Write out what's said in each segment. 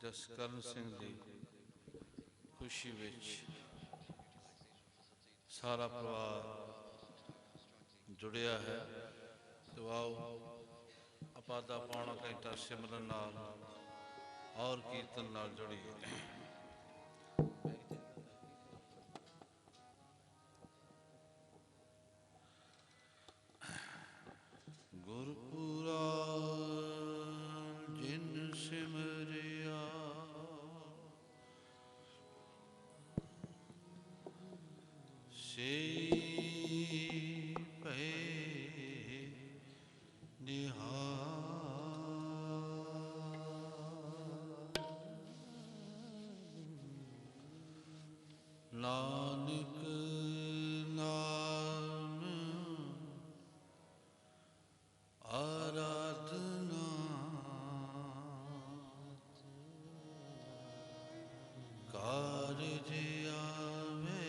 ਜਸਕਰਨ ਸਿੰਘ ਦੀ ਖੁਸ਼ੀ ਵਿੱਚ ਸਾਰਾ ਪਰਿਵਾਰ ਜੁੜਿਆ ਹੈ। तो आओ ਆਪਾਂ ਦਾ ਪੌਣਾ ਘੰਟਾ ਸਿਮਰਨ ਨਾਲ और कीर्तन नाल जुड़िए। गुरपुरा जिन सिमरिया से पे नानक नाम आराधना कारज आवे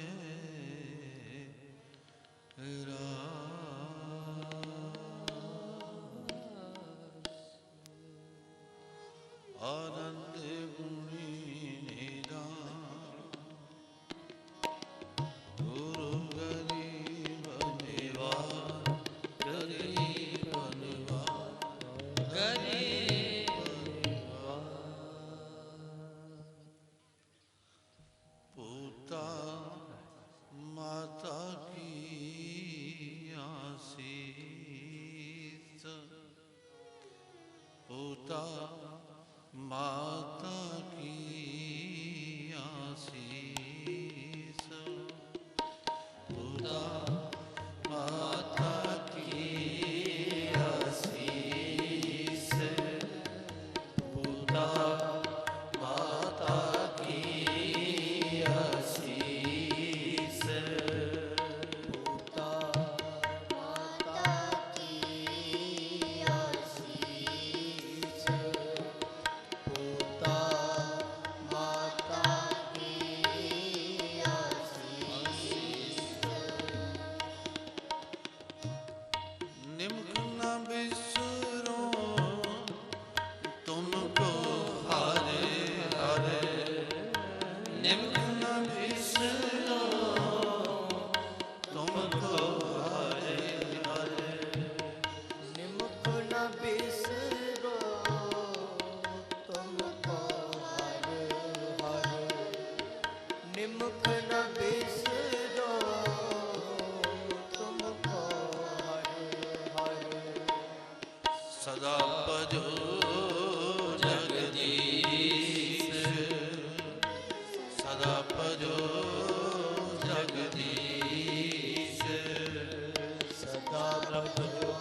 आनंद गुणी माता की आशीष पुता माता की आशीष पुता माता की आशीष पुता माता की आशीष सदा भजो जगदीश सदा भजो जगदीश सदा भजो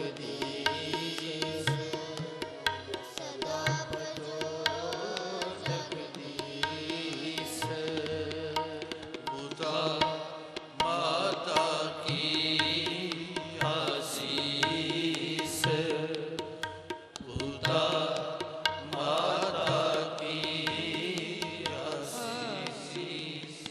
जगदीश सदा भजो जगदीश पुता माता की आशीष पुता माता की आशीष।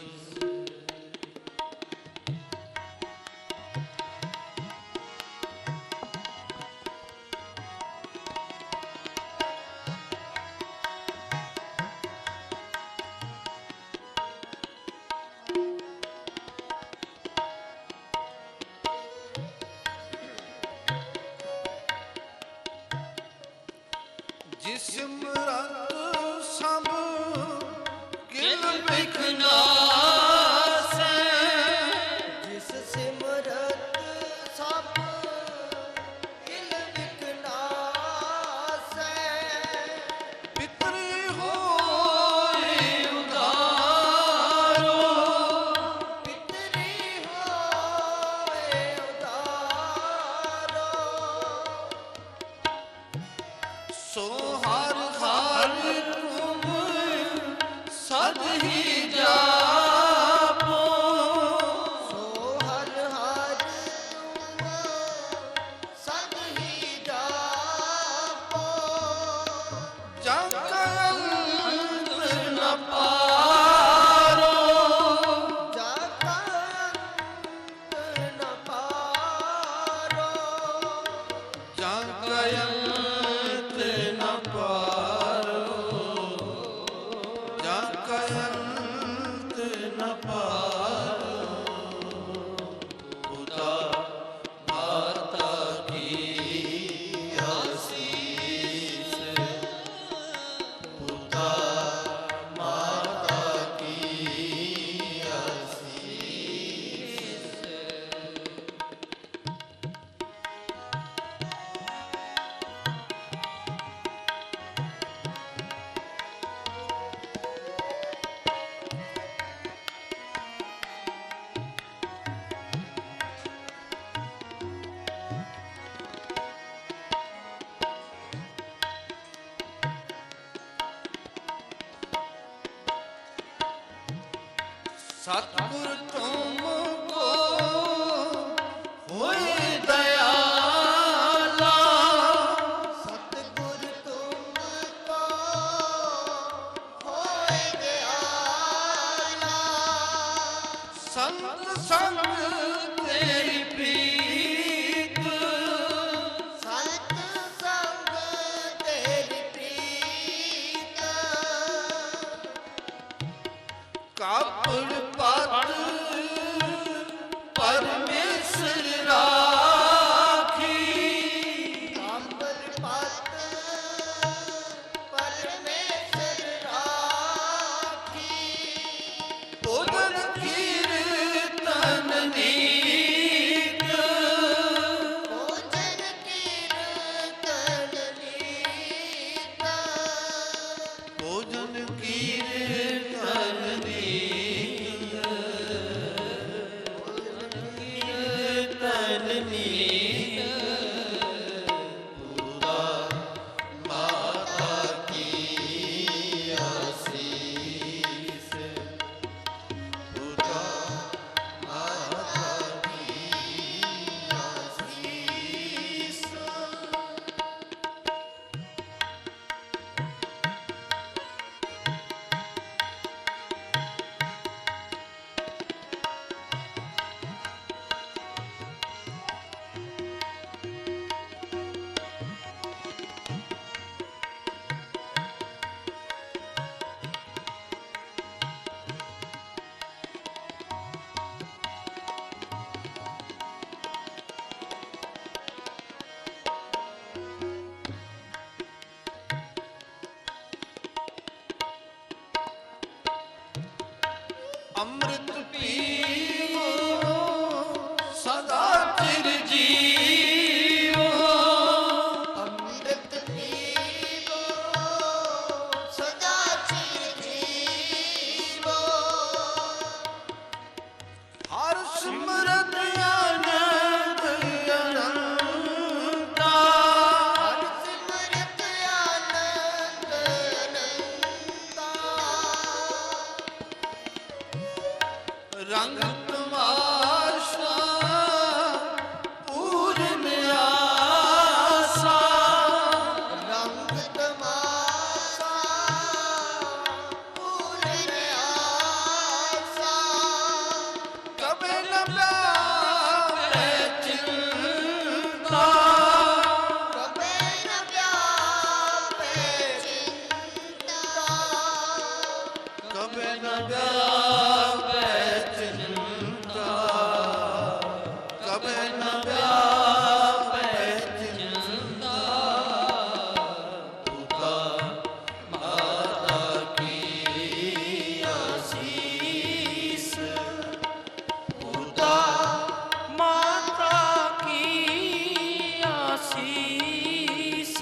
जिस सिमरत सब किल बिखनास जिस सिमरत सब किल बिखनास पितरी होए उदारो पितरी होए उदारो सो हर हर तुम सद ही जापो सो हर हर तुम सद ही जापो सतगुर तुमको होए दयाला, सतगुर तुमको होए दयाला, संत संग तेरी प्रीत, संत संग तेरी प्रीत, कापड़ पात परमेश्वर राखी, कांबर पात परमेश्वर राखी, भोजन कीर्तन नीक, भोजन कीर्तन नीक, भोजन कीर्तन नीक, कीर्तन नीक, पूरा माता की आशीष, पूरा माता की आशीष। अमृत पीवो सदा चिर जीवो, अमृत पीवो सदा चिर जीवो, हर स्मृत आनंद अनंता, हर सिमरत आनंद अनंता, रंग तमाशा पूर्ण आशा, रंग तमाशा पूर्ण आशा, कभी न व्यापे चिंता, कभी न व्यापे चिंता, कभी न व्यापे चिंता, कभी न व्यापे चिंता, पूता माता की आशीष, पूता माता की आशीष।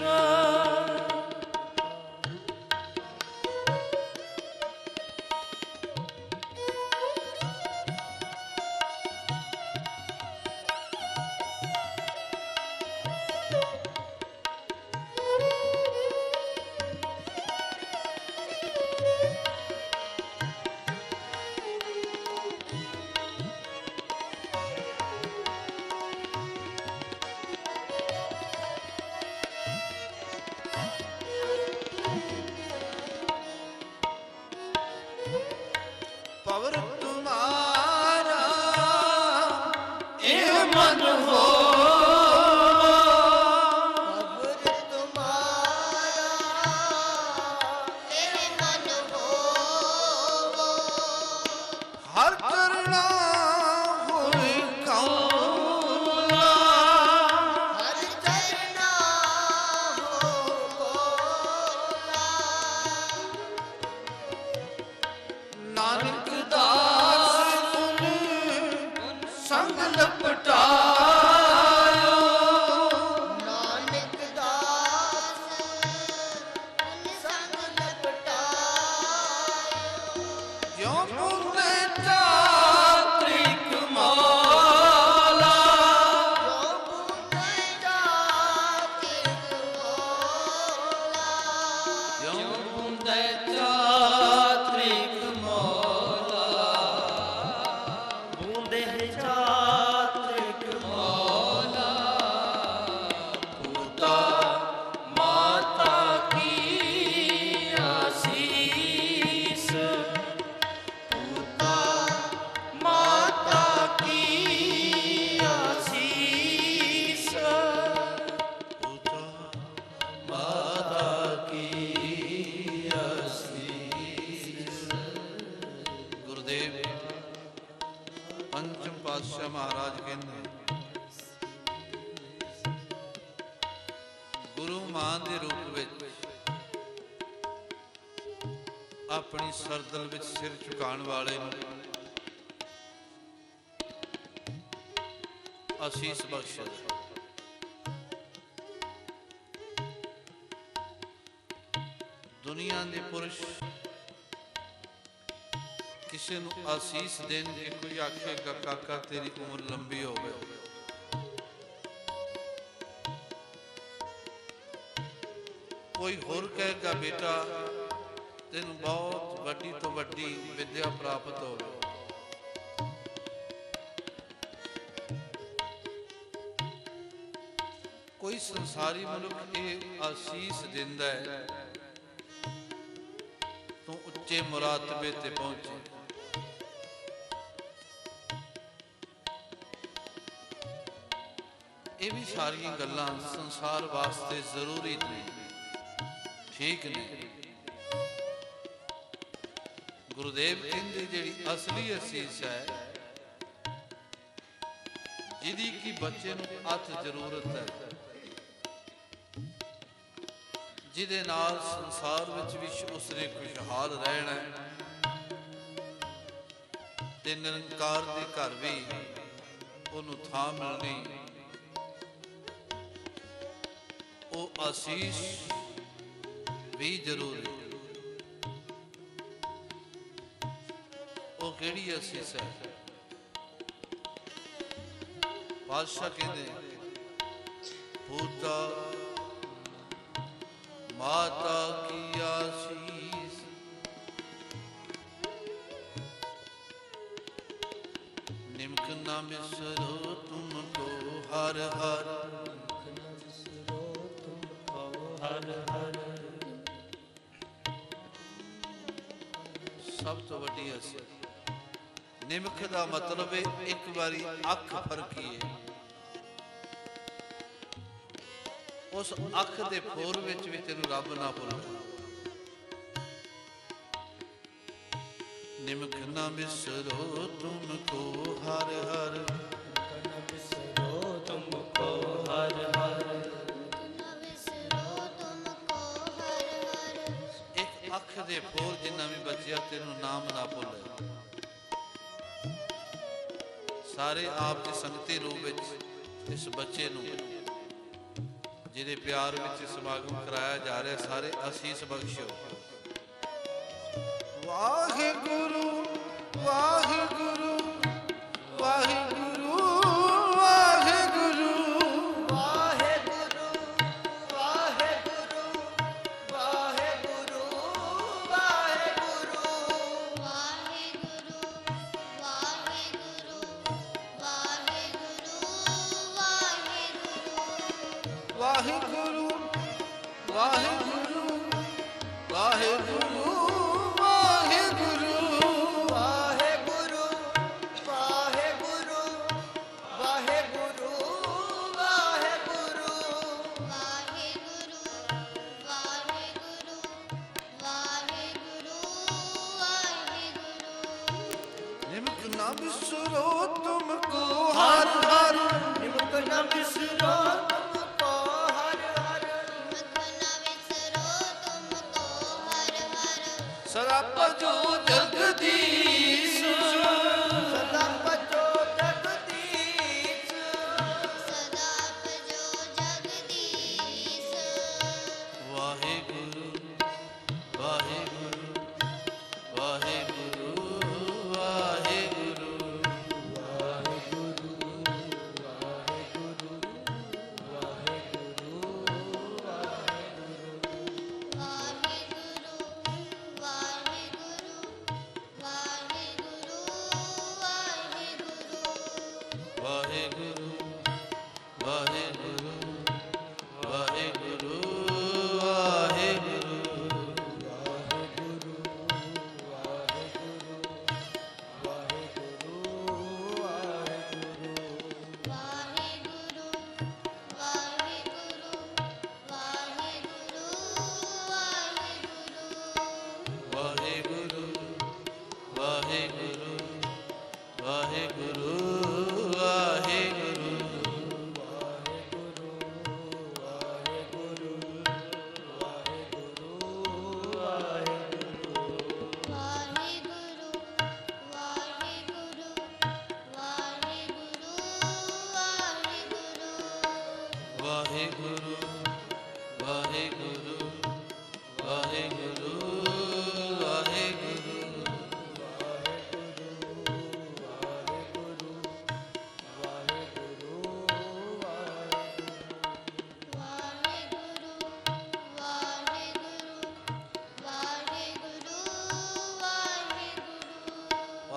पवर तुम्हारा एव मन हो, पवर तुम्हारा तेरे मन होवो, हर करना होए कौला, हर चरना हो बोला, नानक दास तुम संग लपटायो, नानक दास उन संग लपटायो, जो मुझे चात्रिक मौला, जो पुण्य जाति मोला, जो मुझे चात्रिक मौला, ਆਪਣੀ ਸਰਦਲ ਵਿੱਚ ਸਿਰ ਝੁਕਾਉਣ ਵਾਲੇ ਨੂੰ ਅਸੀਸ ਬਖਸ਼ੇ। ਦੁਨੀਆ ਦੇ ਪੁਰਸ਼ ਕਿਸੇ ਨੂੰ ਅਸੀਸ ਦੇਣਗੇ, ਕੋਈ ਆਖੇਗਾ ਕਾਕਾ ਤੇਰੀ ਉਮਰ ਲੰਬੀ ਹੋਵੇ, ਕੋਈ ਹੋਰ ਕਹੇਗਾ ਬੇਟਾ ਤੈਨੂੰ ਬਹੁਤ ਵੱਡੀ ਤੋਂ ਵੱਡੀ ਵਿਦਿਆ ਪ੍ਰਾਪਤ ਹੋਵੇ। ਕੋਈ ਸੰਸਾਰੀ ਮਨੁੱਖ ਇਹ ਆਸੀਸ ਦਿੰਦਾ ਹੈ ਤੂੰ ਉੱਚੇ ਮੁਰਾਤਬੇ ਤੇ ਪਹੁੰਚੇ। ਇਹ ਵੀ ਸਾਰੀਆਂ ਗੱਲਾਂ ਸੰਸਾਰ ਵਾਸਤੇ ਜ਼ਰੂਰੀ ਨੇ, ਠੀਕ ਨੇ। ਗੁਰੂਦੇਵ ਕਹਿੰਦੇ ਜਿਹੜੀ ਅਸਲੀ ਅਸੀਸ ਹੈ, ਜਿਹਦੀ ਕਿ ਬੱਚੇ ਨੂੰ ਅਤ ਜ਼ਰੂਰਤ ਹੈ, ਜਿਹਦੇ ਨਾਲ ਸੰਸਾਰ ਵਿੱਚ ਵੀ ਉਸਨੇ ਖੁਸ਼ਹਾਲ ਰਹਿਣਾ ਤੇ ਨਿਰੰਕਾਰ ਦੇ ਘਰ ਵੀ ਉਹਨੂੰ ਥਾਂ ਮਿਲਣੀ, ਉਹ ਆਸੀਸ ਵੀ ਜ਼ਰੂਰੀ। ਉਹ ਕਿਹੜੀ ਅਸੀਸ ਹੈ? ਪਾਤਸ਼ਾਹ ਕਹਿੰਦੇ ਪੂਤਾ माता की आशीष, निमक न बिसरो तुमको हर हर, सब तो वड्डी असीस। निमक का मतलब है एक बारी अख फरकीए, उस अख दे फोर विच भी तेनू रब ना भुले। निमक ना बिसरो तुमको हर हर, तुमको हर हर, एक अख दे फोर जिन्ना भी बचिया तेनू नाम ना भुले। सारे आप दे संगती रूप विच इस बच्चे नू ਜਿਹਦੇ ਪਿਆਰ ਵਿੱਚ ਸਮਾਗਮ ਕਰਾਇਆ ਜਾ ਰਿਹਾ, ਸਾਰੇ ਅਸੀਸ ਬਖਸ਼ੋ। ਵਾਹਿਗੁਰੂ ਵਾਹਿਗੁਰੂ ਵਾਹਿਗੁਰੂ ਵਾਹਿਗੁਰੂ ਵਾਹਿਗੁਰੂ ਵਾਹਿਗੁਰੂ ਵਾਹਿਗੁਰੂ ਵਾਹਿਗੁਰੂ ਵਾਹਿਗੁਰੂ ਵਾਹਿਗੁਰੂ ਵਾਹਿਗੁਰੂ ਵਾਹਿਗੁਰੂ ਵਾਹਿਗੁਰੂ ਵਾਹਿਗੁਰੂ ਵਾਹਿਗੁਰੂ ਵਾਹਿਗੁਰੂ ਨਿਮਕ ਨਾ ਬਿਸਰੋ ਤੁਮਕੋ ਹਰ ਹਰ, ਨਿਮਕ ਨਾ ਬਿਸਰੋ ਸਦਾ ਭਜੋ ਜਗਦੀਸ਼, ਸਦਾ ਭਜੋ ਜਗਦੀਸ਼, ਵਾਹਿਗੁਰੂ ਵਾਹਿਗੁਰੂ ਵਾਹਿਗੁਰੂ ਵਾਹਿਗੁਰੂ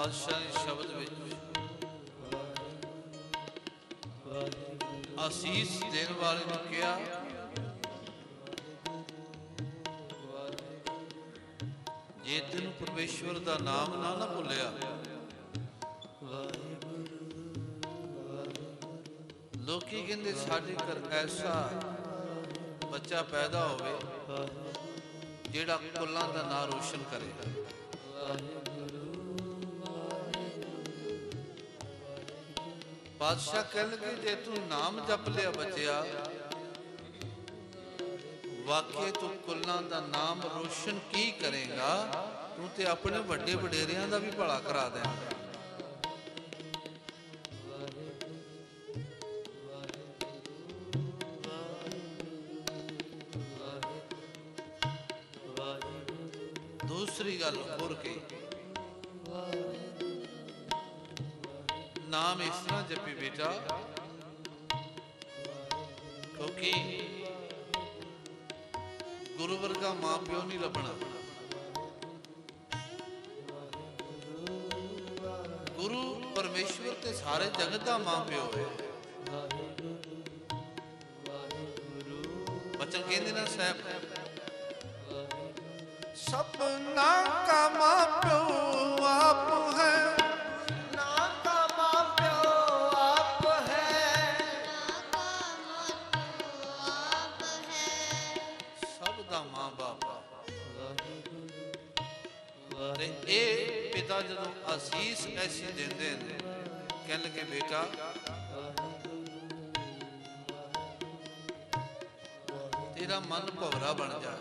ਪਾਤਸ਼ਾਹ ਦੇ ਸ਼ਬਦ ਵਿੱਚ ਅਸੀਸ ਦੇਣ ਵਾਲੇ ਨੂੰ ਕਿਹਾ, ਜੇ ਤੈਨੂੰ ਪਰਮੇਸ਼ਵਰ ਦਾ ਨਾਮ ਨਾ ਭੁੱਲਿਆ, ਲੋਕੀ ਕਹਿੰਦੇ ਸਾਡੇ ਘਰ ਐਸਾ ਬੱਚਾ ਪੈਦਾ ਹੋਵੇ ਜਿਹੜਾ ਕੁੱਲਾਂ ਦਾ ਨਾਂ ਰੋਸ਼ਨ ਕਰੇ। ਬਾਦਸ਼ਾਹ ਕਹਿਣ ਲੱਗੇ, ਜੇ ਤੂੰ ਨਾਮ ਜਪ ਲਿਆ ਬੱਚਿਆ, ਵਾਕਿਆ ਤੂੰ ਕੁੱਲਾਂ ਦਾ ਨਾਮ ਰੋਸ਼ਨ ਕੀ ਕਰੇਗਾ, ਤੂੰ ਤੇ ਆਪਣੇ ਵੱਡੇ ਵਡੇਰਿਆਂ ਦਾ ਵੀ ਭਲਾ ਕਰਾ ਦੇਂਗਾ। ਦੂਸਰੀ ਗੱਲ ਹੋਰ ਕਹੀ, ਨਾਮ ਇਸ ਤਰ੍ਹਾਂ ਜਪੀ ਬੇਟਾ, ਕਿਉਂਕਿ ਗੁਰੂ ਵਰਗਾ ਮਾਂ ਪਿਓ ਨਹੀਂ ਲੱਭਣਾ। ਗੁਰੂ ਪਰਮੇਸ਼ਵਰ ਤੇ ਸਾਰੇ ਜਗਤ ਦਾ ਮਾਂ ਪਿਓ ਹੈ। ਬਚਨ ਕਹਿੰਦੇ ਨਾ ਸਾਹਿਬ, ਸਭਨਾ ਕਾ ਮਾਂ ਪਿਓ ਆਪ ਹੈ, ਨਾ ਕਾ ਮਾਂ ਪਿਓ ਆਪ ਹੈ, ਸਭ ਦਾ ਮਾਂ ਬਾਪ। ਤੇ ਇਹ ਪਿਤਾ ਜਦੋਂ ਅਸੀਸ ਐਸੀ ਦਿੰਦੇ ਨੇ, ਕਹਿਣ ਲੱਗੇ ਬੇਟਾ ਤੇਰਾ ਮਨ ਭਵਰਾ ਬਣ ਜਾ,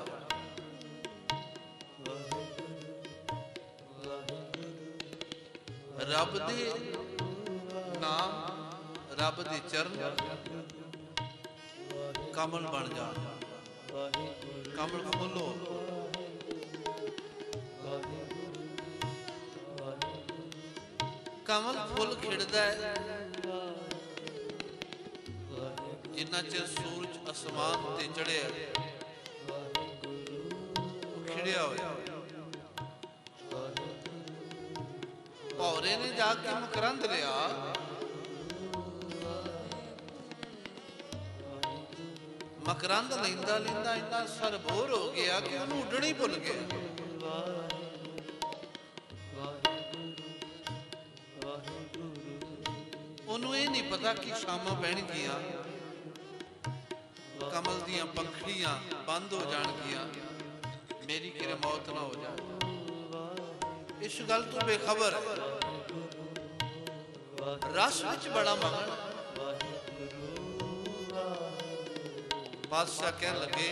ਰੱਬ ਦੇ ਨਾਮ, ਰੱਬ ਦੇ ਚਰਨ ਕਮਲ ਬਣ ਜਾ, ਕਮਲ ਫੁੱਲੋ। ਕਮਲ ਫੁੱਲ ਖਿੜਦਾ ਹੈ ਜਿੰਨਾ ਚਿਰ ਸੂਰਜ ਅਸਮਾਨ ਤੇ ਚੜਿਆ, ਖਿੜਿਆ ਹੋਇਆ। ਭੌਰੇ ਨੇ ਜਾ ਕੇ ਮਕਰੰਦ ਲਿਆ, ਮਕਰੰਦ ਲੈਂਦਾ ਲੈਂਦਾ ਇੰਨਾ ਸਰਬੋਰ ਹੋ ਗਿਆ ਕਿ ਉਹਨੂੰ ਉੱਡਣਾ ਹੀ ਭੁੱਲ ਗਿਆ। ਉਹਨੂੰ ਇਹ ਨਹੀਂ ਪਤਾ ਕਿ ਸ਼ਾਮਾਂ ਪੈਣਗੀਆਂ, ਕਮਲ ਦੀਆਂ ਪੰਖੜੀਆਂ ਬੰਦ ਹੋ ਜਾਣਗੀਆਂ, ਮੇਰੀ ਕਿਰੇ ਮੌਤ ਨਾ ਹੋ ਜਾਏ। ਇਸ ਗੱਲ ਤੋਂ ਬੇਖਬਰ ਰਸ ਵਿੱਚ ਬੜਾ ਮਗਨ। ਬਾਦਸ਼ਾਹ ਕਹਿਣ ਲੱਗੇ,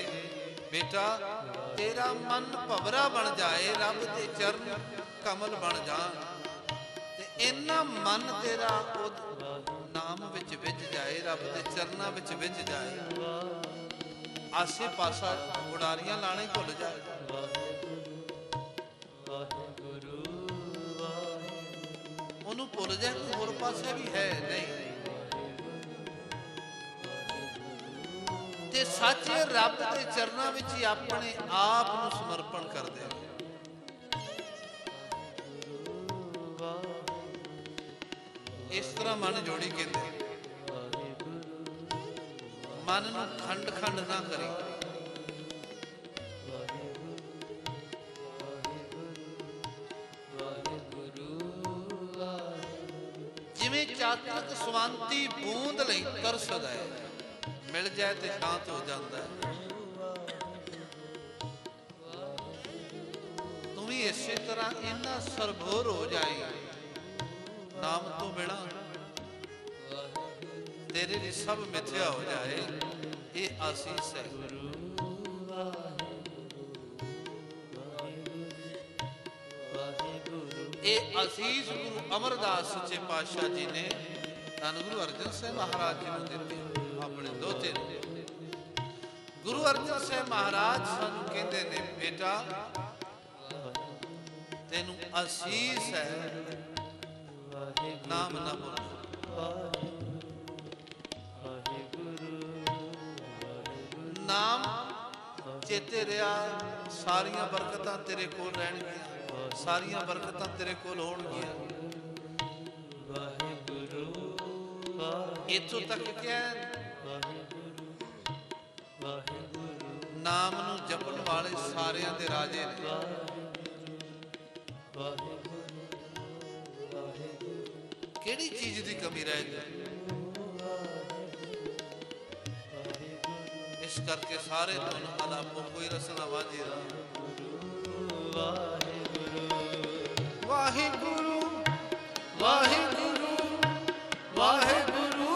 ਬੇਟਾ ਤੇਰਾ ਮਨ ਭਵਰਾ ਬਣ ਜਾਏ, ਰੱਬ ਦੇ ਚਰਨ ਕਮਲ ਬਣ ਜਾਣ, ਤੇ ਇੰਨਾ ਮਨ ਤੇਰਾ ਉਹ ਨਾਮ ਵਿੱਚ ਵਿਝ ਜਾਏ, ਰੱਬ ਦੇ ਚਰਨਾਂ ਵਿੱਚ ਵਿਝ ਜਾਏ, ਆਸੇ ਪਾਸਾ ਉਡਾਰੀਆਂ ਲਾਣੇ ਭੁੱਲ ਜਾਏ। ਉਹਨੂੰ ਭੁੱਲ ਜਾਏ ਕੋਈ ਹੋਰ ਪਾਸੇ ਵੀ ਹੈ ਨਹੀਂ। ਤੇ ਸੱਚੇ ਰੱਬ ਦੇ ਚਰਨਾਂ ਵਿੱਚ ਹੀ ਆਪਣੇ ਆਪ ਨੂੰ ਸਮਰਪਣ ਕਰ ਦੇ। ਇਸ ਤਰ੍ਹਾਂ ਮਨ ਜੋੜੀ ਕਹਿੰਦੇ, ਮਨ ਨੂੰ ਖੰਡ ਖੰਡ ਨਾ ਕਰੀ। ਜਿਵੇਂ ਚਾਤਕ ਸਵੰਤੀ ਬੂੰਦ ਲਈ ਤਰਸਦਾ ਹੈ, ਮਿਲ ਜਾਏ ਤੇ ਸ਼ਾਂਤ ਹੋ ਜਾਂਦਾ ਹੈ। ਤੂੰ ਵੀ ਇਸੇ ਤਰ੍ਹਾਂ ਇੰਨਾ ਸਰਬੋਰ ਹੋ ਜਾਏ ਨਾਮ ਤੋਂ ਬਿਨਾਂ, ਤੇਰੇ ਲਈ ਸਭ ਮਿਥਿਆ ਹੋ ਜਾਏ। ਇਹ ਆਸੀਸ ਹੈ। ਇਹ ਆਸੀਸ ਗੁਰੂ ਅਮਰਦਾਸ ਸੱਚੇ ਪਾਤਸ਼ਾਹ ਜੀ ਨੇ ਧੰਨ ਗੁਰੂ ਅਰਜਨ ਸਾਹਿਬ ਮਹਾਰਾਜ ਜੀ ਨੂੰ ਦਿੱਤੀ, ਆਪਣੇ ਦੋਤੇ ਨੂੰ। ਗੁਰੂ ਅਰਜਨ ਸਾਹਿਬ ਮਹਾਰਾਜ ਸਾਨੂੰ ਕਹਿੰਦੇ ਨੇ, ਬੇਟਾ ਤੈਨੂੰ ਆਸੀਸ ਹੈ, ਨਾਮ ਨਾ ਭੁੱਲ। ਨਾਮ ਚੇਤੇ ਰਿਹਾ, ਸਾਰੀਆਂ ਬਰਕਤਾਂ ਤੇਰੇ ਕੋਲ ਰਹਿਣਗੀਆਂ, ਸਾਰੀਆਂ ਬਰਕਤਾਂ ਤੇਰੇ ਕੋਲ ਹੋਣਗੀਆਂ। ਇੱਥੋਂ ਤੱਕ ਕਿਹਾ ਨਾਮ ਨੂੰ ਜਪਣ ਵਾਲੇ ਸਾਰਿਆਂ ਦੇ ਰਾਜੇ ਨੇ। ਕਿਹੜੀ ਚੀਜ਼ ਦੀ ਕਮੀ ਰਹਿ ਗਈ? ਇਸ ਕਰਕੇ ਸਾਰੇ ਧੁਨ ਅਲਾਪੋ ਕੋਈ ਰਸਨਾ ਵਾਜੀ ਵਾਹਿਗੁਰੂ ਵਾਹਿਗੁਰੂ ਵਾਹਿਗੁਰੂ ਵਾਹਿਗੁਰੂ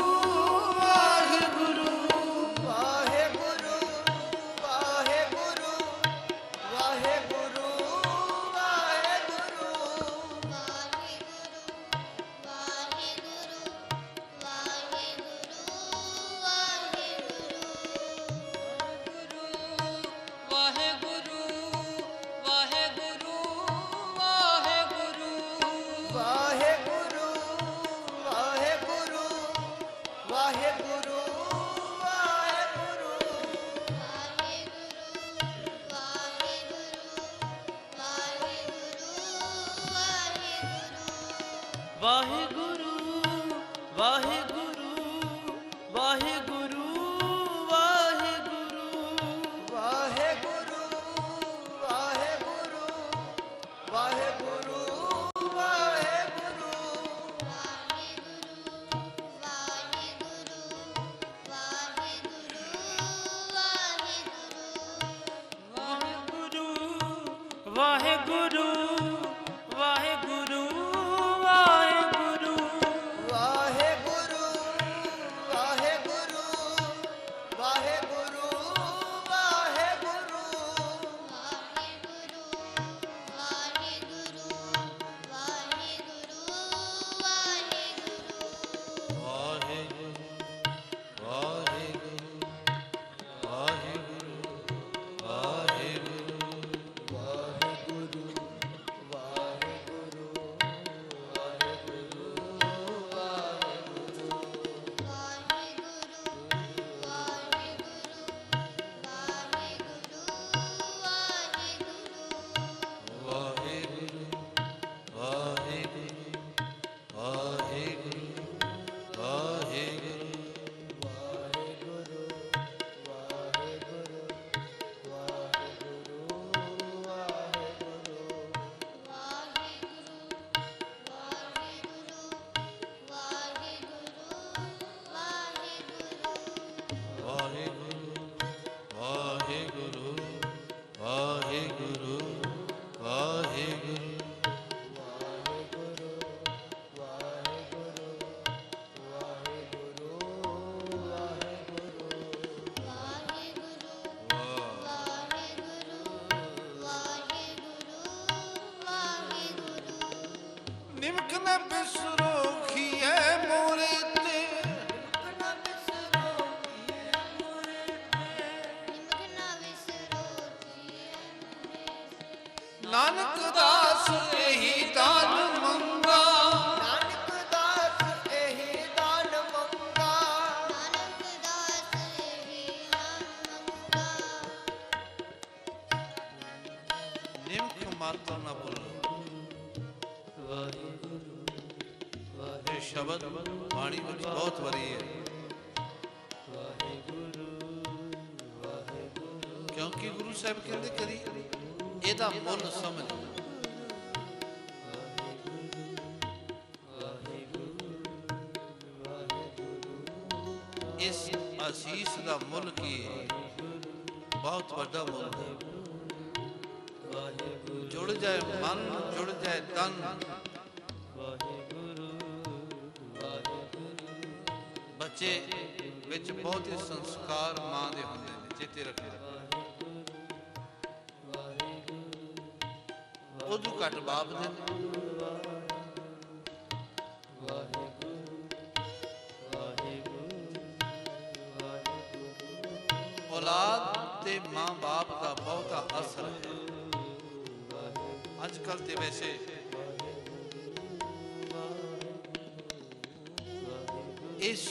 ਨਿਮਕ ਨਾ ਬਿਸਰੋ ਖੀਏ ਮੋਰੇ ਤੇ ਨਾਨਕ ਦਾਸ ਇਹੀ ਦਾਨ ਮੰਗਾ ਨਾਨਕ ਦਾਸ ਇਹੀ ਦਾਨ ਮੰਗਾ ਨਾਨਕ ਦਾਸ ਇਹੀ ਦਾਨ ਮੰਗਾ ਨਿਮਕ ਮਾਤਰ ਨਾ ਬੋਲੋ। ਇਹ ਸ਼ਬਦ ਬਾਣੀ ਵਿੱਚ ਬਹੁਤ ਵਾਰੀ ਹੈ, ਕਿਉਂਕਿ ਗੁਰੂ ਸਾਹਿਬ ਕਹਿੰਦੇ ਕਰੀ ਇਹਦਾ ਮੁੱਲ ਸਮਝ। ਇਸ ਅਸੀਸ ਦਾ ਮੁੱਲ ਕੀ ਹੈ? ਬਹੁਤ ਵੱਡਾ ਮੁੱਲ ਹੈ। ਜੁੜ ਜਾਏ ਮਨ, ਜੁੜ ਜਾਏ ਤਨ, ਬੱਚੇ ਵਿੱਚ ਬਹੁਤ ਹੀ ਸੰਸਕਾਰ ਮਾਂ ਦੇ ਹੁੰਦੇ ਨੇ, ਚੇਤੇ ਰੱਖਿਓ। ਉਦੋਂ ਘੱਟ ਬਾਪ ਦੇ ਨੇ। ਔਲਾਦ ਤੇ ਮਾਂ ਬਾਪ ਦਾ ਬਹੁਤਾ ਅਸਰ ਹੈ। ਅੱਜ ਕੱਲ੍ਹ ਤੇ ਵੈਸੇ ਇਸ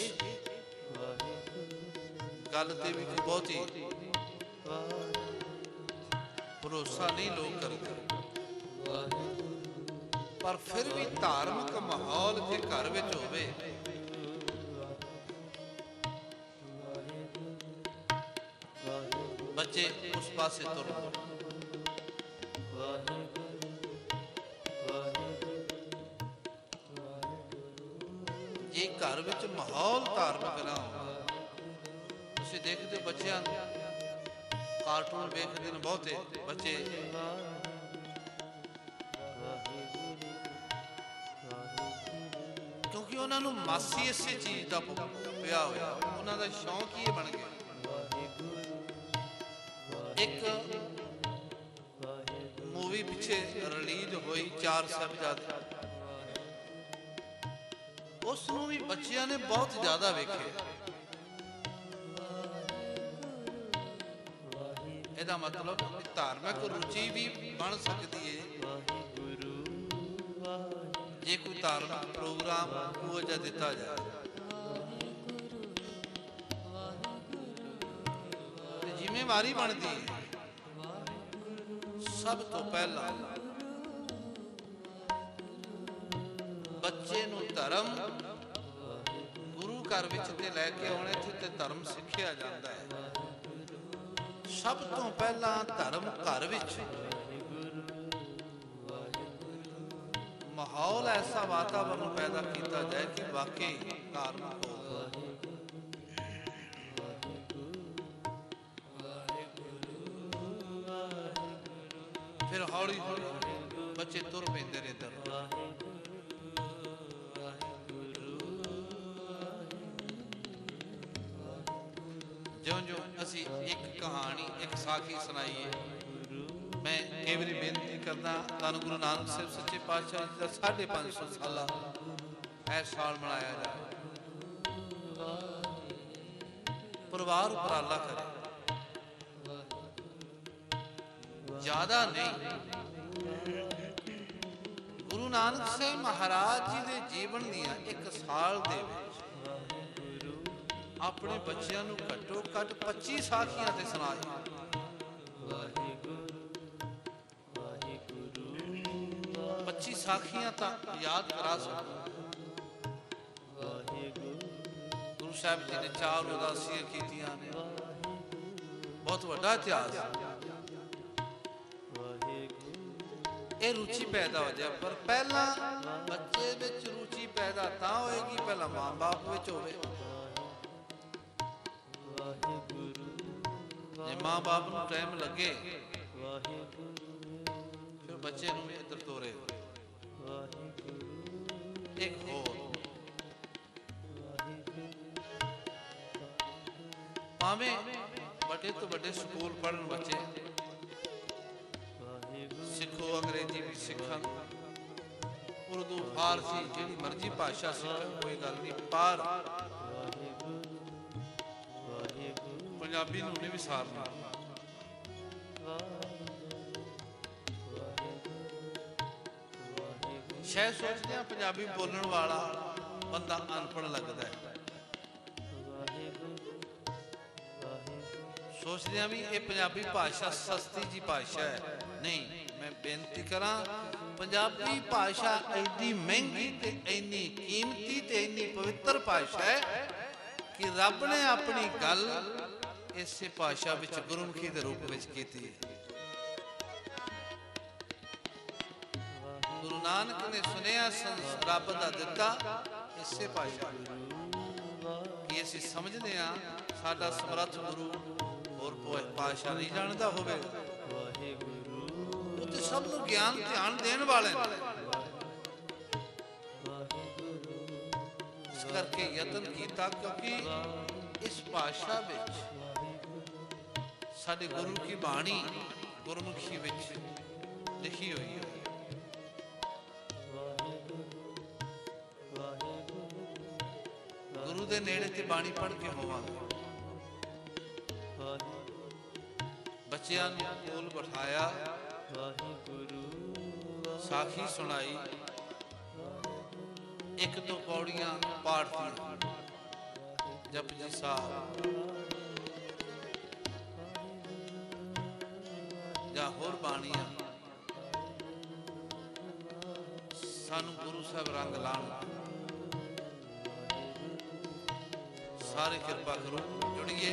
ਗੱਲ ਤੇ ਵੀ ਬਹੁਤੀ ਭਰੋਸਾ ਨਹੀਂ ਲੋਕ ਕਰਦੇ, ਪਰ ਫਿਰ ਵੀ ਧਾਰਮਿਕ ਮਾਹੌਲ ਜੇ ਘਰ ਵਿੱਚ ਹੋਵੇ ਪਾਸੇ ਤੁਰ ਪਓ। ਜੇ ਘਰ ਵਿੱਚ ਮਾਹੌਲ ਧਾਰਮਿਕ ਨਾ ਹੋਵੇ, ਤੁਸੀਂ ਦੇਖਦੇ ਹੋ ਬੱਚਿਆਂ ਨੂੰ ਕਾਰਟੂਨ ਵੇਖਦੇ ਨੇ ਬਹੁਤੇ ਬੱਚੇ, ਕਿਉਂਕਿ ਉਹਨਾਂ ਨੂੰ ਮਾਸੀ ਇਸੇ ਚੀਜ਼ ਦਾ ਪਿਆ ਹੋਇਆ, ਉਹਨਾਂ ਦਾ ਸ਼ੌਂਕ ਹੀ ਇਹ ਬਣ ਗਿਆ। ਇੱਕ ਮੂਵੀ ਪਿੱਛੇ ਰਿਲੀਜ਼ ਹੋਈ 4 ਸਾਹਿਬਜ਼ਾਦੇ, ਉਸ ਨੂੰ ਵੀ ਬੱਚਿਆਂ ਨੇ ਬਹੁਤ ਜ਼ਿਆਦਾ ਵੇਖਿਆ। ਇਹਦਾ ਮਤਲਬ ਧਾਰਮਿਕ ਰੁਚੀ ਵੀ ਬਣ ਸਕਦੀ ਹੈ ਜੇ ਕੋਈ ਧਾਰਮਿਕ ਪ੍ਰੋਗਰਾਮ ਉਹ ਜਿਹਾ ਦਿੱਤਾ ਜਾਏ। ਤੇ ਜ਼ਿੰਮੇਵਾਰੀ ਬਣਦੀ ਹੈ ਸਭ ਤੋਂ ਪਹਿਲਾਂ ਬੱਚੇ ਨੂੰ ਧਰਮ ਗੁਰੂ ਘਰ ਵਿੱਚ ਤੇ ਲੈ ਕੇ ਆਉਣੇ, ਜਿੱਥੇ ਧਰਮ ਸਿੱਖਿਆ ਜਾਂਦਾ ਹੈ। ਸਭ ਤੋਂ ਪਹਿਲਾਂ ਧਰਮ ਘਰ ਵਿੱਚ ਮਾਹੌਲ, ਐਸਾ ਵਾਤਾਵਰਨ ਪੈਦਾ ਕੀਤਾ ਜਾਏ ਕਿ ਵਾਕਈ ਧਾਰਮਿਕ ਹੋ। ਫਿਰ ਹੌਲੀ ਹੌਲੀ ਬੱਚੇ ਤੁਰ ਪੈਂਦੇ ਨੇ ਇੱਧਰ। ਜਿਉਂ-ਜਿਉਂ ਅਸੀਂ ਇੱਕ ਕਹਾਣੀ, ਇੱਕ ਸਾਖੀ ਸੁਣਾਈਏ, ਮੈਂ ਕਈ ਵਾਰੀ ਬੇਨਤੀ ਕਰਦਾ, ਧੰਨ ਗੁਰੂ ਨਾਨਕ ਸਾਹਿਬ ਸੱਚੇ ਪਾਤਸ਼ਾਹ ਜੀ ਦਾ 550 ਸਾਲਾ ਇਸ ਸਾਲ ਮਨਾਇਆ ਜਾਏ। ਪਰਿਵਾਰ ਉਪਰਾਲਾ ਕਰੇ, ਜ਼ਿਆਦਾ ਨਹੀਂ। ਗੁਰੂ ਨਾਨਕ ਸਾਹਿਬ ਮਹਾਰਾਜ ਜੀ ਦੇ ਜੀਵਨ ਦੀਆਂ 1 ਸਾਲ ਦੇ ਵਿੱਚ ਆਪਣੇ ਬੱਚਿਆਂ ਨੂੰ ਘੱਟੋ ਘੱਟ 25 ਸਾਖੀਆਂ ਤੇ ਸੁਣਾਏ। 25 ਸਾਖੀਆਂ ਤਾਂ ਯਾਦ ਕਰਾ ਸਕਦੇ। ਗੁਰੂ ਸਾਹਿਬ ਜੀ ਨੇ 4 ਉਦਾਸੀਆਂ ਕੀਤੀਆਂ ਨੇ, ਬਹੁਤ ਵੱਡਾ ਇਤਿਹਾਸ। ਇਹ ਰੁਚੀ ਪੈਦਾ ਹੋ ਜਾਏ, ਪਰ ਪਹਿਲਾਂ ਬੱਚੇ ਵਿੱਚ ਰੁਚੀ ਪੈਦਾ ਤਾਂ ਹੋਏਗੀ ਪਹਿਲਾਂ ਮਾਂ ਬਾਪ ਵਿੱਚ ਹੋਵੇ। ਜੇ ਮਾਂ ਬਾਪ ਨੂੰ ਟਾਈਮ ਲੱਗੇ ਫਿਰ ਬੱਚੇ ਨੂੰ ਵੀ ਇੱਧਰ ਤੋਰੇ। ਇੱਕ ਹੋਰ, ਭਾਵੇਂ ਵੱਡੇ ਤੋਂ ਵੱਡੇ ਸਕੂਲ ਪੜ੍ਹਨ ਬੱਚੇ, ਸਿੱਖੋ, ਅੰਗਰੇਜ਼ੀ ਵੀ ਸਿੱਖਣ, ਉਰਦੂ, ਫਾਰਸੀ, ਜਿਹੜੀ ਮਰਜ਼ੀ ਭਾਸ਼ਾ ਸਿੱਖਣ, ਕੋਈ ਗੱਲ ਨਹੀਂ, ਪਰ ਪੰਜਾਬੀ ਨੂੰ ਨਹੀਂ ਵਿਸਾਰਨਾ। ਸ਼ਾਇਦ ਸੋਚਦੇ ਆ ਪੰਜਾਬੀ ਬੋਲਣ ਵਾਲਾ ਬੰਦਾ ਅਨਪੜ੍ਹ ਲੱਗਦਾ ਹੈ, ਸੋਚਦੇ ਆ ਵੀ ਇਹ ਪੰਜਾਬੀ ਭਾਸ਼ਾ ਸਸਤੀ ਜੀ ਭਾਸ਼ਾ ਹੈ। ਨਹੀਂ, ਮੈਂ ਬੇਨਤੀ ਕਰਾਂ, ਪੰਜਾਬੀ ਭਾਸ਼ਾ ਐਡੀ ਮਹਿੰਗੀ ਤੇ ਇੰਨੀ ਕੀਮਤੀ ਤੇ ਇੰਨੀ ਪਵਿੱਤਰ ਭਾਸ਼ਾ ਹੈ ਕਿ ਰੱਬ ਨੇ ਆਪਣੀ ਗੱਲ ਇਸੇ ਭਾਸ਼ਾ ਵਿੱਚ ਗੁਰਮੁਖੀ ਦੇ ਰੂਪ ਵਿੱਚ ਕੀਤੀ ਹੈ। ਗੁਰੂ ਨਾਨਕ ਨੇ ਸੁਨੇਹਾ ਰੱਬ ਦਾ ਦਿੱਤਾ ਇਸੇ ਭਾਸ਼ਾ ਕਿ ਅਸੀਂ ਸਮਝਦੇ ਹਾਂ ਸਾਡਾ ਸਮਰੱਥ ਗੁਰੂ ਹੋਰ ਭਾਸ਼ਾ ਨਹੀਂ ਜਾਣਦਾ ਹੋਵੇਗਾ। ਉਹ ਤੇ ਸਭ ਨੂੰ ਗਿਆਨ ਧਿਆਨ ਦੇਣ ਵਾਲੇ ਨੇ। ਇਸ ਕਰਕੇ ਯਤਨ ਕੀਤਾ, ਕਿਉਂਕਿ ਇਸ ਭਾਸ਼ਾ ਵਿੱਚ ਸਾਡੇ ਗੁਰੂ ਕੀ ਬਾਣੀ ਗੁਰਮੁਖੀ ਵਿੱਚ ਲਿਖੀ ਹੋਈ ਹੈ। ਗੁਰੂ ਦੇ ਨੇੜੇ ਤੇ ਬਾਣੀ ਪੜ੍ਹ ਕੇ ਹੋਵਾਂਗੇ। ਬੱਚਿਆਂ ਨੂੰ ਕੋਲ ਬਿਠਾਇਆ, ਸਾਖੀ ਸੁਣਾਈ, 1-2 ਪੌੜੀਆਂ ਪਾਠ ਦੀਆਂ, ਜਪਜੀ ਸਾਹਿਬ ਜਾਂ ਹੋਰ ਬਾਣੀਆਂ। ਸਾਨੂੰ ਗੁਰੂ ਸਾਹਿਬ ਰੰਗ ਲਾਉਣ, ਸਾਰੇ ਕਿਰਪਾ ਕਰੋ, ਜੁੜੀਏ।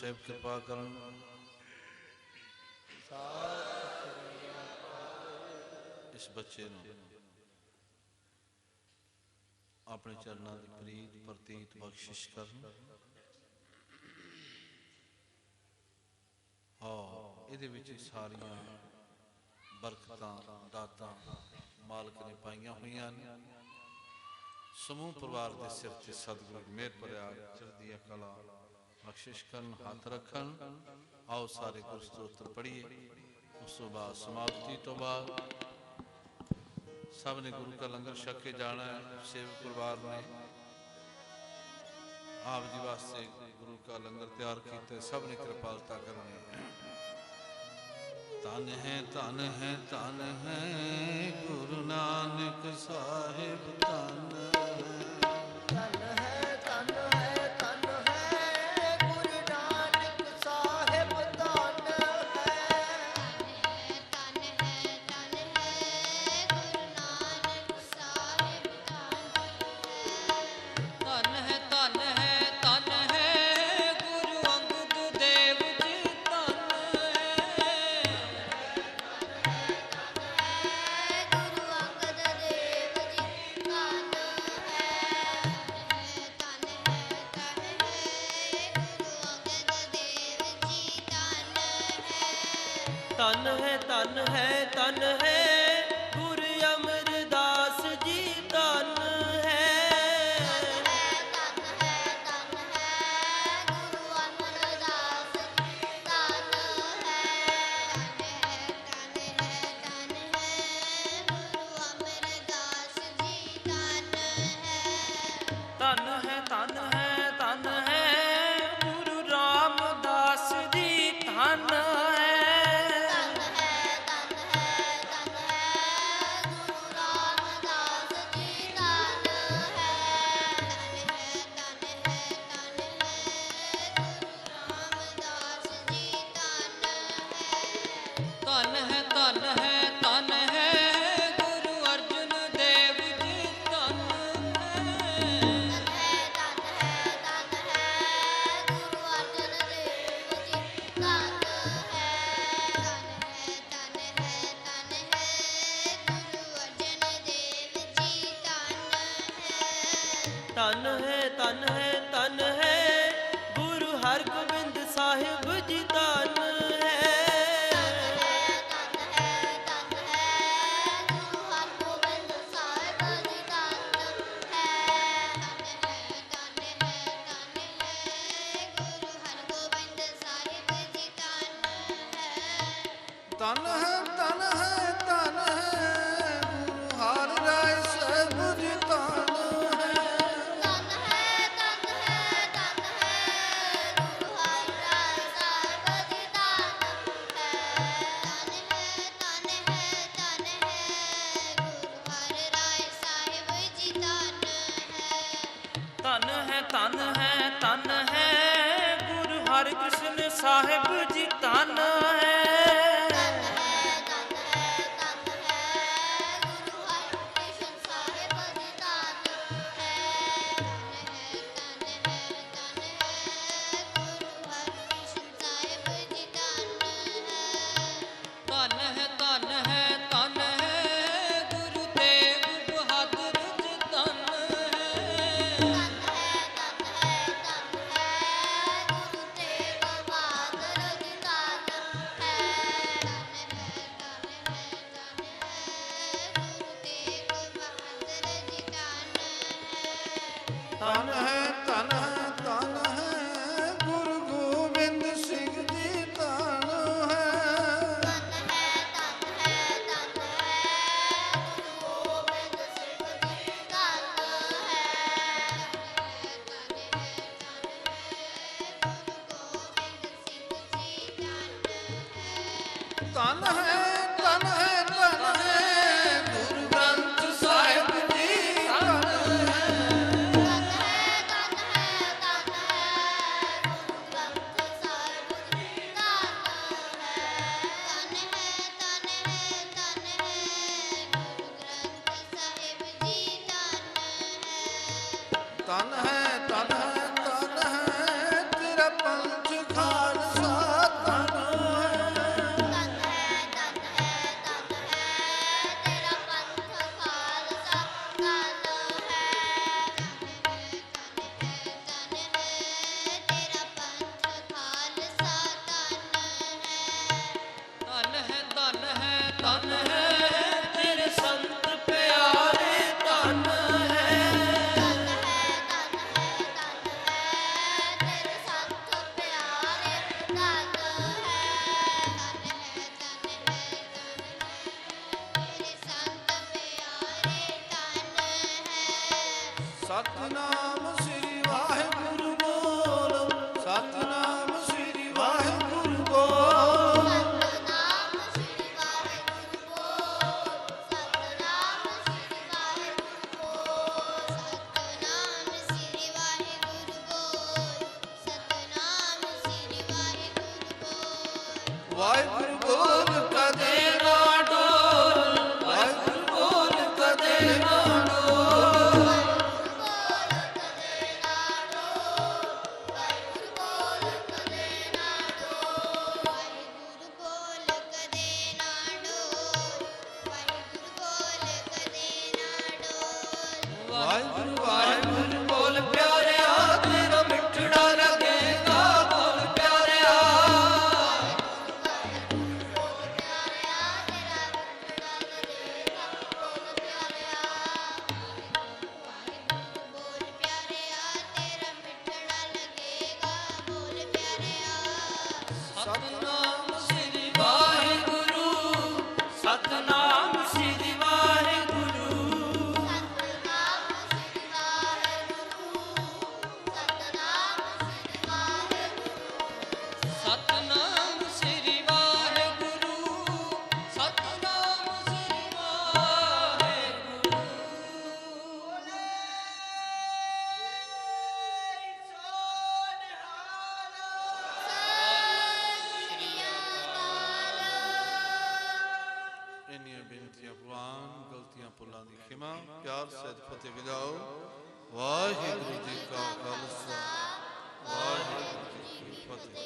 ਸਾਹਿਬ ਕਿਰਪਾ ਕਰਨ। ਇਸ ਬੱਚੇ ਨੂੰ ਆਪਣੇ ਚਰਨਾਂ ਦੀ ਪ੍ਰੀਤ ਪ੍ਰਤੀਤ ਬਖਸ਼ਿਸ਼ ਕਰਨ। ਇਹਦੇ ਵਿੱਚ ਸਾਰੀਆਂ ਬਰਕਤਾਂ ਦਾਤਾਂ ਮਾਲਕ ਨੇ ਪਾਈਆਂ ਹੋਈਆਂ ਨੇ। ਸਮੂਹ ਪਰਿਵਾਰ ਦੇ ਸਿਰ ਤੇ ਸਤਿਗੁਰੂ ਮਿਹਰ ਭਰਿਆ ਚੜ੍ਹਦੀ ਕਲਾ ਬਖਸ਼ਿਸ਼ ਕਰਨ, ਹੱਥ ਰੱਖਣ। ਆਓ ਸਾਰੇ ਗੁਰ ਸਤੋਤਰ ਪੜ੍ਹੀਏ। ਉਸ ਤੋਂ ਬਾਅਦ ਸਮਾਪਤੀ ਤੋਂ ਬਾਅਦ ਸਭ ਨੇ ਗੁਰੂ का ਲੰਗਰ ਛਕ ਕੇ ਜਾਣਾ ਹੈ। ਸੇਵਕ ਪਰਿਵਾਰ ਨੇ ਆਪ ਜੀ ਵਾਸਤੇ ਗੁਰੂ का ਲੰਗਰ ਤਿਆਰ ਕੀਤਾ, ਸਭ ਨੇ ਕਿਰਪਾਲਤਾ ਕਰਨੀ ਹੈ। ਧੰਨ ਹੈ ਧੰਨ ਹੈ ਧੰਨ ਹੈ ਗੁਰੂ ਨਾਨਕ ਸਾਹਿਬ, ਧੰਨ ਧੰਨ ਹੈ ਧੰਨ ਹੈ ਧੰਨ ਹੈ ਗੁਰੂ ਨਾਨਕ ਸਾਹਿਬ, ਧੰਨ ਹੈ। ਧੰਨ ਹੈ ਧੰਨ ਹੈ ਗੁਰੂ ਨਾਨਕ ਸਾਹਿਬ, ਧੰਨ ਹੈ ਧੰਨ ਹੈ ਧੰਨ ਹੈ ਗੁਰੂ ਅੰਗਦ ਦੇਵ ਜੀ, ਧੰਨ ਹੈ। ਗੁਰੂ ਅੰਗਦ ਦੇਵ ਜੀ, ਧੰਨ ਹੈ। ਧੰਨ ਹੈ ਧੰਨ ਹੈ ਗੁਰੂ ਅੰਗਦ ਦੇਵ ਜੀ, ਧੰਨ ਹੈ। ਧੰਨ ਹੈ ਧੰਨ ਹੈ ਧੰਨ ਹੈ ਗੁਰੂ ਅਮਰਦਾਸ ਜੀ, ਧੰਨ ਹੈ। ਧੰਨ ਹੈ ਧੰਨ ਹੈ ਗੁਰੂ ਅਮਰਦਾਸ ਜੀ, ਧੰਨ ਹੈ। ਧੰਨ ਹੈ ਧੰਨ ਹੈ ਗੁਰੂ ਅਮਰਦਾਸ ਜੀ, ਧੰਨ ਹੈ। ਧੰਨ ਹੈ ਧੰਨ ਹੈ ਧੰਨ ਹੈ ਗੁਰੂ ਰਾਮਦਾਸ ਜੀ, ਧੰਨ ਹੈ। ਧੰਨ ਹੈ ਧੰਨ ਹੈ ਧੰਨ ਹੈ ਗੁਰੂ ਰਾਮਦਾਸ ਜੀ, ਧੰਨ ਹੈ। ਧੰਨ ਹੈ ਧੰਨ ਹੈ ਧੰਨ ਹੈ ਗੁਰੂ ਰਾਮਦਾਸ ਜੀ, ਧੰਨ ਹੈ। ਧੰਨ ਹੈ ਧੰਨ ਹੈ ਧੰਨ ਹੈ ਗੁਰੂ ਅਰਜਨ ਦੇਵ ਜੀ, ਧੰਨ ਹੈ। ਧੰਨ ਹੈ ਧੰਨ ਹੈ ਗੁਰੂ ਅਰਜਨ ਦੇਵ ਜੀ, ਧੰਨ ਹੈ। ਧੰਨ ਹੈ ਧੰਨ ਹੈ ਧੰਨ ਹੈ ਗੁਰੂ ਅਰਜਨ ਦੇਵ ਜੀ, ਧੰਨ ਹੈ। ਧੰਨ ਹੈ ਧੰਨ ਹੈ ਧੰਨ ਹੈ ਗੁਰੂ ਹਰਗੋਬਿੰਦ ਸਾਹਿਬ ਜੀ, ਧੰਨ ਹੈ। ਧੰਨ ਹੈ ਧੰਨ ਹੈ ਗੁਰੂ ਹਰਗੋਬਿੰਦ ਸਾਹਿਬ ਜੀ, ਧੰਨ ਹੈ। ਧੰਨ ਹੈ ਧੰਨ ਹੈ ਧੰਨ ਹੈ ਗੁਰੂ ਹਰਗੋਬਿੰਦ ਸਾਹਿਬ ਜੀ, ਧੰਨ ਹੈ। ਧੰਨ ਹੈ ਧੰਨ ਹੈ ਧੰਨ ਹੈ ਗੁਰੂ ਹਰਿ ਰਾਇ ਸਾਹਿਬ ਜੀ, ਧੰਨ ਹੈ। ਧੰਨ ਹੈ ਧੰਨ ਹੈ ਧੰਨ ਹੈ ਗੁਰੂ ਹਰਿ ਰਾਇ ਸਾਹਿਬ ਜੀ, ਧੰਨ ਹੈ। ਧੰਨ ਹੈ ਧੰਨ ਹੈ ਗੁਰੂ ਹਰਿ ਰਾਇ ਸਾਹਿਬ ਜੀ, ਧੰਨ ਹੈ। ਧੰਨ ਹੈ ਧੰਨ ਹੈ ਧੰਨ ਹੈ ਗੁਰੂ ਹਰਿਕ੍ਰਿਸ਼ਨ ਸਾਹਿਬ ਜੀ, ਧੰਨ ਹੈ। ਧੰਨ ਹੈ ਧੰਨ ਹੈ ਧੰਨ ਹੈ ਗੁਰੂ ਹਰਿਕ੍ਰਿਸ਼ਨ ਸਾਹਿਬ ਜੀ, ਧੰਨ ਹੈ। ਧੰਨ ਹੈ ਧੰਨ ਹੈ ਧੰਨ ਹੈ ਗੁਰੂ ਹਰਿਕ੍ਰਿਸ਼ਨ ਸਾਹਿਬ ਜੀ, ਧੰਨ ਹੈ। ਧੰਨ ਹੈ ਧੰਨ ਹੈ ਧੰਨ ਹੈ ਗੁਰੂ ਤੇਗ ਬਹਾਦਰ ਜੀ, ਧੰਨ ਹੈ। ਧੰਨ ਹੈ ਧੰਨ ਹੈ ਧੰਨ ਹੈ ਗੁਰੂ ਤੇਗ ਬਹਾਦਰ ਜੀ, ਧੰਨ ਹੈ। ਧੰਨ ਹੈ ਧੰਨ ਹੈ ਧੰਨ ਹੈ ਗੁਰੂ ਤੇਗ ਬਹਾਦਰ ਜੀ, ਧੰਨ ਹੈ। ਧੰਨ ਹੈ ਧੰਨ ਹੈ ਧੰਨ ਹੈ ਗੁਰੂ ਗੋਬਿੰਦ ਸਿੰਘ ਜੀ, ਧੰਨ ਹੈ। ਧੰਨ ਹੈ ਧੰਨ ਹੈ ਧੰਨ ਹੈ ਗੁਰੂ ਗੋਬਿੰਦ ਸਿੰਘ ਜੀ, ਧੰਨ ਹੈ। ਧੰਨ ਹੈ ਧੰਨ ਹੈ ਧੰਨ ਹੈ ਗੁਰੂ ਗੋਬਿੰਦ ਸਿੰਘ ਜੀ, ਧੰਨ ਹੈ। ਧੰਨ ਹੈ ਧੰਨ ਹੈ ਧੰਨ ਹੈ ਗੁਰੂ ਗ੍ਰੰਥ ਸਾਹਿਬ ਜੀ, ਧੰਨ ਹੈ। ਧੰਨ ਹੈ ਧੰਨ ਸਤਨਾਮ ਸ੍ਰੀ ਵਾਹਿਗੁਰੂ ਬੋਲ, ਸਤਨਾਮ ਸ੍ਰੀ ਵਾਹਿਗੁਰੂ ਬੋਲ। ਸਤਨਾਮ ਸ੍ਰੀ ਵਾਹਿਗੁਰੂ ਬੋਲ, ਸਤਨਾਮ ਸ੍ਰੀ ਵਾਹਿਗੁਰੂ ਬੋਲ, ਸਤਨਾਮ ਸ੍ਰੀ ਵਾਹਿਗੁਰੂ ਬੋਲ, ਸਤਨਾਮ ਸ੍ਰੀ ਵਾਹਿਗੁਰੂ ਬੋਲ। ਵਾਹਿਗੁਰੂ ਬੋਲ ਕਦੇ ਨਾ ਡੋਲ, ਵਾਹਿਗੁਰੂ ਬੋਲ ਕਦੇ ਨਾ ਡੋਲ। ਵਾਹਿਗੁਰੂ ਬੋਲ ਕਦੇ ਨਾ ਡੋਲ, ਵਾਹਿਗੁਰੂ ਬੋਲ ਕਦੇ ਨਾ ਡੋਲ, ਵਾਹਿਗੁਰੂ ਬੋਲ ਕਦੇ ਨਾ ਡੋਲ। ਵਾਹਿਗੁਰੂ ਵਾਹਿਗੁਰੂ ਬੋਲ ਪਿਆਰਿਆ, ਤੇਰਾ ਮਿੱਠੜਾ ਲੱਗੇਗਾ ਬੋਲ ਪਿਆਰਿਆ। ਬੋਲ ਪਿਆਰਿਆ ਤੇਰਾ ਮਿੱਠੜਾ ਲੱਗੇਗਾ ਬੋਲ ਪਿਆਰਿਆ। ਸਤਨਾਮ ਸ੍ਰੀ ਵਾਹਿਗੁਰੂ, ਸਤਨਾਮ ਸ੍ਰੀ ਵਾਹਿਗੁਰੂ, ਸਤਨਾਮ ਸ੍ਰੀ ਵਾਹਿਗੁਰੂ, ਸਤਨਾਮ ਸ੍ਰੀ ਵਾਹਿਗੁਰੂ। ਸਤਨਾਮ ਸ੍ਰੀ ਵਾਹਿਗੁਰੂ, ਸਤਨਾਮ ਸ੍ਰੀ ਵਾਹਿਗੁਰੂ। ਇੰਨੀਆਂ ਬੇਨਤੀਆਂ ਪ੍ਰਵਾਨ, ਗਲਤੀਆਂ ਭੁੱਲਾਂ ਦੀ ਖਿਮਾ, ਪਿਆਰ ਸਹਿਤ ਫਤਿਹ ਵਜਾਓ। ਵਾਹਿਗੁਰੂ ਜੀ ਕਾ ਖਾਲਸਾ, ਵਾਹਿਗੁਰੂ ਜੀ ਕੀ ਫਤਿਹ।